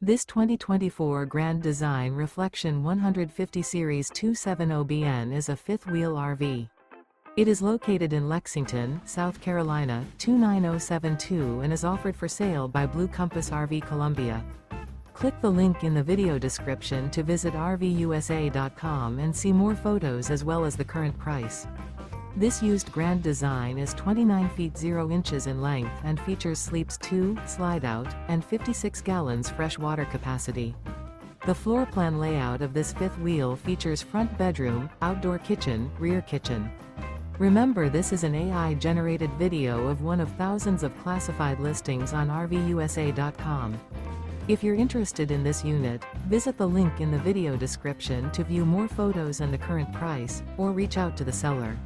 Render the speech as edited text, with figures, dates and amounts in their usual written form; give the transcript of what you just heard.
This 2024 Grand Design Reflection 150 Series 270BN is a fifth-wheel RV. It is located in Lexington, South Carolina, 29072 and is offered for sale by Blue Compass RV Columbia. Click the link in the video description to visit RVUSA.com and see more photos as well as the current price. This used Grand Design is 29 feet 0 inches in length and features Sleeps 2, Slideout, and 56 gallons fresh water capacity. The floor plan layout of this fifth wheel features front bedroom, outdoor kitchen, rear kitchen. Remember, this is an AI-generated video of one of thousands of classified listings on RVUSA.com. If you're interested in this unit, visit the link in the video description to view more photos and the current price, or reach out to the seller.